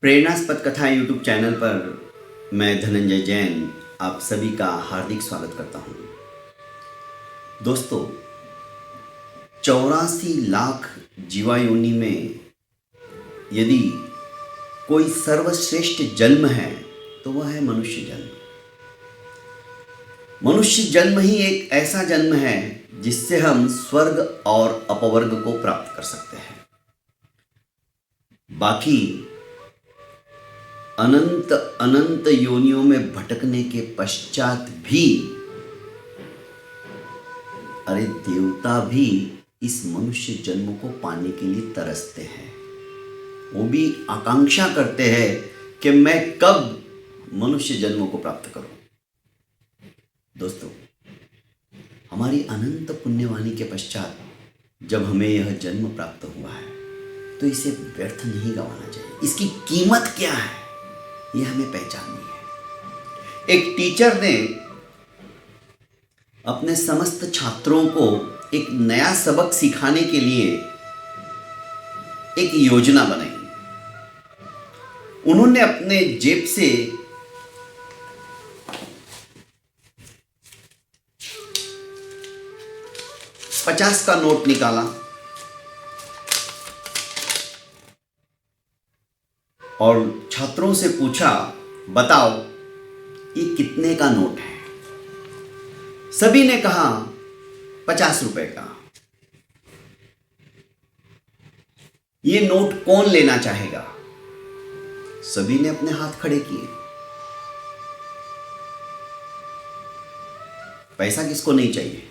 प्रेरणास्पद कथा YouTube channel पर मैं धनंजय जैन आप सभी का हार्दिक स्वागत करता हूं। दोस्तों, 84 लाख जीवायोनि में यदि कोई सर्वश्रेष्ठ जन्म है तो वह है मनुष्य जन्म। मनुष्य जन्म ही एक ऐसा जन्म है जिससे हम स्वर्ग और अपवर्ग को प्राप्त कर सकते हैं। बाकी अनंत अनंत योनियों में भटकने के पश्चात भी अरे देवता भी इस मनुष्य जन्म को पाने के लिए तरसते हैं। वो भी आकांक्षा करते हैं कि मैं कब मनुष्य जन्म को प्राप्त करूं। दोस्तों, हमारी अनंत पुण्यवाणी के पश्चात जब हमें यह जन्म प्राप्त हुआ है तो इसे व्यर्थ नहीं गंवाना चाहिए। इसकी कीमत क्या है यह हमें पहचाननी है। एक टीचर ने अपने समस्त छात्रों को एक नया सबक सिखाने के लिए एक योजना बनाई। उन्होंने अपने जेब से ₹50 का नोट निकाला और छात्रों से पूछा, बताओ ये कितने का नोट है। सभी ने कहा 50 रुपए का। ये नोट कौन लेना चाहेगा? सभी ने अपने हाथ खड़े किए। पैसा किसको नहीं चाहिए?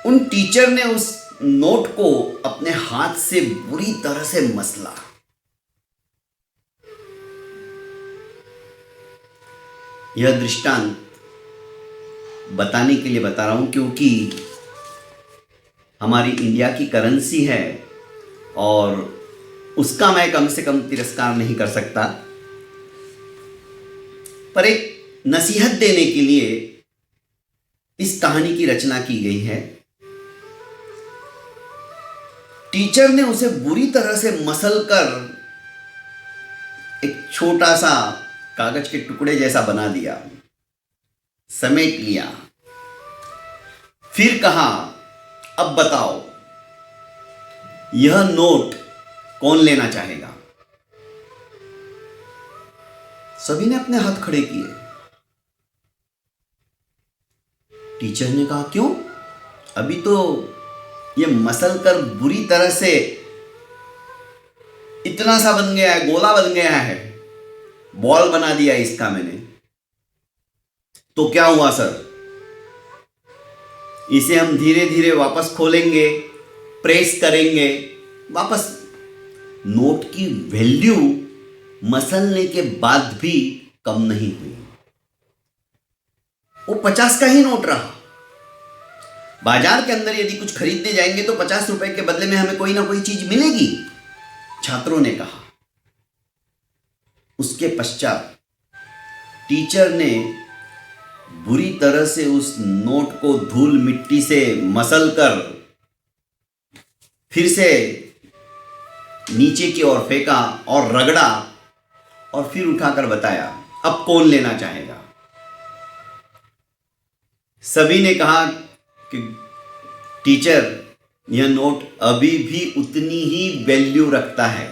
उन टीचर ने उस नोट को अपने हाथ से बुरी तरह से मसला। यह दृष्टांत बताने के लिए बता रहा हूं क्योंकि हमारी इंडिया की करेंसी है और उसका मैं कम से कम तिरस्कार नहीं कर सकता, पर एक नसीहत देने के लिए इस कहानी की रचना की गई है। टीचर ने उसे बुरी तरह से मसलकर एक छोटा सा कागज के टुकड़े जैसा बना दिया, समेट लिया। फिर कहा, अब बताओ यह नोट कौन लेना चाहेगा? सभी ने अपने हाथ खड़े किए। टीचर ने कहा, क्यों? अभी तो ये मसल कर बुरी तरह से इतना सा बन गया है, गोला बन गया है, बॉल बना दिया इसका मैंने। तो क्या हुआ सर? इसे हम धीरे धीरे वापस खोलेंगे, प्रेस करेंगे, वापस। नोट की वैल्यू मसलने के बाद भी कम नहीं हुई। वो 50 का ही नोट रहा। बाजार के अंदर यदि कुछ खरीदने जाएंगे तो 50 रुपए के बदले में हमें कोई ना कोई चीज मिलेगी, छात्रों ने कहा। उसके पश्चात टीचर ने बुरी तरह से उस नोट को धूल मिट्टी से मसलकर फिर से नीचे की ओर फेंका और रगड़ा और फिर उठाकर बताया, अब कौन लेना चाहेगा? सभी ने कहा कि टीचर, यह नोट अभी भी उतनी ही वैल्यू रखता है।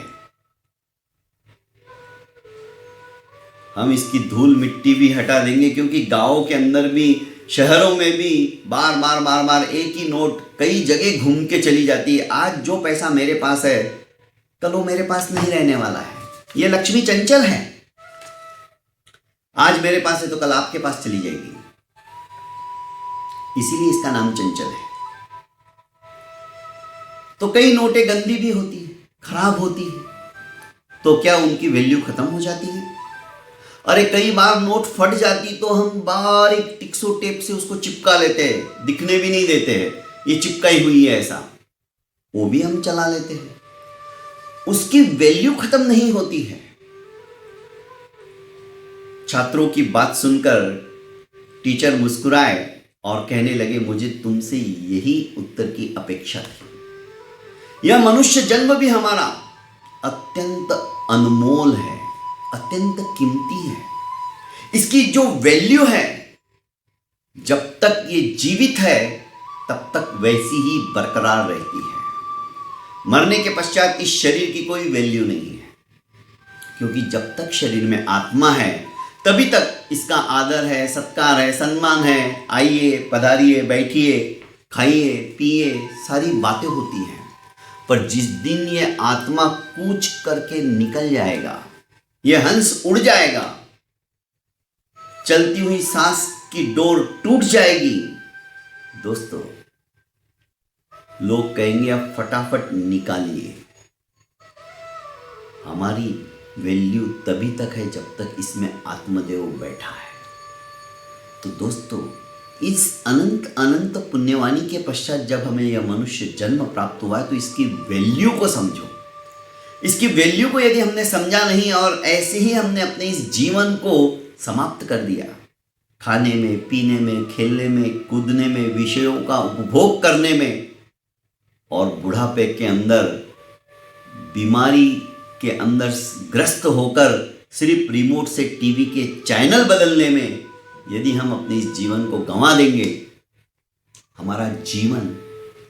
हम इसकी धूल मिट्टी भी हटा देंगे क्योंकि गांवों के अंदर भी, शहरों में भी बार बार बार बार एक ही नोट कई जगह घूम के चली जाती है। आज जो पैसा मेरे पास है कल वो मेरे पास नहीं रहने वाला है। यह लक्ष्मी चंचल है। आज मेरे पास है तो कल आपके पास चली जाएगी। इसीलिए इसका नाम चंचल है। तो कई नोटें गंदी भी होती है, खराब होती है, तो क्या उनकी वैल्यू खत्म हो जाती है? अरे कई बार नोट फट जाती तो हम बारीक टिक्सो टेप से उसको चिपका लेते हैं, दिखने भी नहीं देते हैं ये चिपकाई हुई है ऐसा, वो भी हम चला लेते हैं। उसकी वैल्यू खत्म नहीं होती है। छात्रों की बात सुनकर टीचर मुस्कुराए और कहने लगे, मुझे तुमसे यही उत्तर की अपेक्षा थी। यह मनुष्य जन्म भी हमारा अत्यंत अनमोल है, अत्यंत कीमती है। इसकी जो वैल्यू है, जब तक ये जीवित है तब तक वैसी ही बरकरार रहती है। मरने के पश्चात इस शरीर की कोई वैल्यू नहीं है, क्योंकि जब तक शरीर में आत्मा है तभी तक इसका आदर है, सत्कार है, सम्मान है। आइए, पधारिए, बैठिए, खाइए, पिए, सारी बातें होती हैं। पर जिस दिन ये आत्मा कूच करके निकल जाएगा, ये हंस उड़ जाएगा, चलती हुई सांस की डोर टूट जाएगी, दोस्तों लोग कहेंगे अब फटाफट निकालिए। हमारी वैल्यू तभी तक है जब तक इसमें आत्मदेव बैठा है। तो दोस्तों, इस अनंत अनंत पुण्यवाणी के पश्चात जब हमें यह मनुष्य जन्म प्राप्त हुआ है, तो इसकी वैल्यू को समझो। इसकी वैल्यू को यदि हमने समझा नहीं और ऐसे ही हमने अपने इस जीवन को समाप्त कर दिया, खाने में, पीने में, खेलने में, कूदने में, विषयों का उपभोग करने में, और बुढ़ापे के अंदर बीमारी के अंदर ग्रस्त होकर सिर्फ रिमोट से टीवी के चैनल बदलने में यदि हम अपने इस जीवन को गंवा देंगे, हमारा जीवन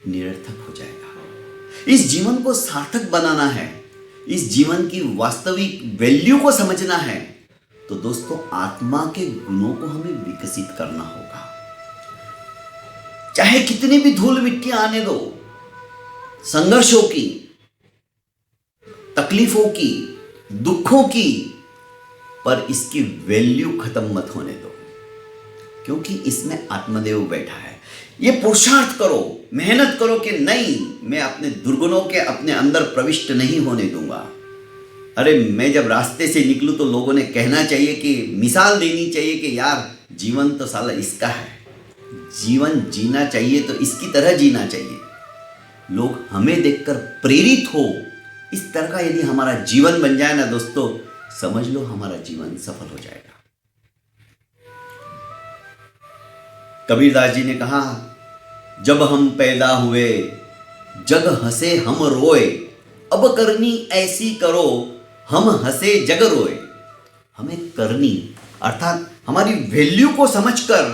निरर्थक हो जाएगा। इस जीवन को सार्थक बनाना है, इस जीवन की वास्तविक वैल्यू को समझना है, तो दोस्तों आत्मा के गुणों को हमें विकसित करना होगा। चाहे कितनी भी धूल मिट्टी आने दो, संघर्षों की, तकलीफों की, दुखों की, पर इसकी वैल्यू खत्म मत होने दो, क्योंकि इसमें आत्मदेव बैठा है। ये पुरुषार्थ करो, मेहनत करो कि नहीं, मैं अपने दुर्गुणों के अपने अंदर प्रविष्ट नहीं होने दूंगा। अरे मैं जब रास्ते से निकलूं तो लोगों ने कहना चाहिए कि मिसाल देनी चाहिए कि यार जीवन तो साला इसका है, जीवन जीना चाहिए तो इसकी तरह जीना चाहिए। लोग हमें देखकर प्रेरित हो, इस तरह का यदि हमारा जीवन बन जाए ना दोस्तों, समझ लो हमारा जीवन सफल हो जाएगा। कबीरदास जी ने कहा, जब हम पैदा हुए जग हंसे हम रोए, अब करनी ऐसी करो हम हंसे जग रोए। हमें करनी अर्थात हमारी वैल्यू को समझकर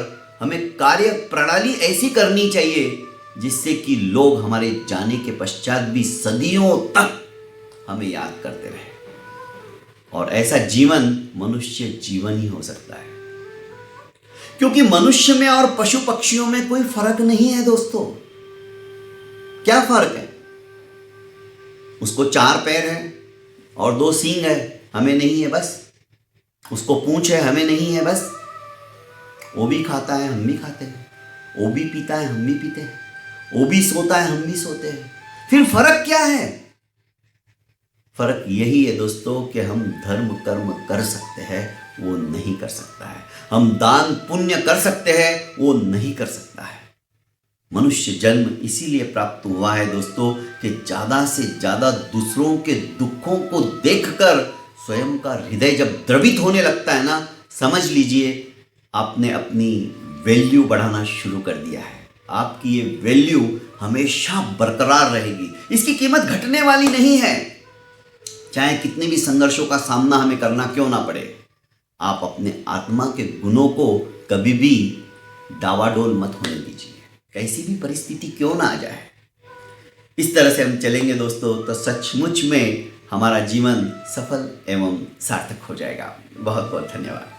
हमें कार्य प्रणाली ऐसी करनी चाहिए जिससे कि लोग हमारे जाने के पश्चात भी सदियों तक हमें याद करते रहे। और ऐसा जीवन मनुष्य जीवन ही हो सकता है, क्योंकि मनुष्य में और पशु पक्षियों में कोई फर्क नहीं है दोस्तों। क्या फर्क है? उसको 4 पैर है और 2 सींग है, हमें नहीं है बस। उसको पूंछ है, हमें नहीं है बस। वो भी खाता है, हम भी खाते हैं। वो भी पीता है, हम भी पीते हैं। वो भी सोता है, हम भी सोते हैं। फिर फर्क क्या है? फर्क यही है दोस्तों कि हम धर्म कर्म कर सकते हैं, वो नहीं कर सकता है। हम दान पुण्य कर सकते हैं, वो नहीं कर सकता है। मनुष्य जन्म इसीलिए प्राप्त हुआ है दोस्तों कि ज़्यादा से ज़्यादा दूसरों के दुखों को देखकर स्वयं का हृदय जब द्रवित होने लगता है ना, समझ लीजिए आपने अपनी वैल्यू बढ़ाना शुरू कर दिया है। आपकी ये वैल्यू हमेशा बरकरार रहेगी, इसकी कीमत घटने वाली नहीं है। चाहे कितने भी संघर्षों का सामना हमें करना क्यों ना पड़े, आप अपने आत्मा के गुणों को कभी भी डावाडोल मत होने दीजिए, कैसी भी परिस्थिति क्यों ना आ जाए। इस तरह से हम चलेंगे दोस्तों तो सचमुच में हमारा जीवन सफल एवं सार्थक हो जाएगा। बहुत बहुत धन्यवाद।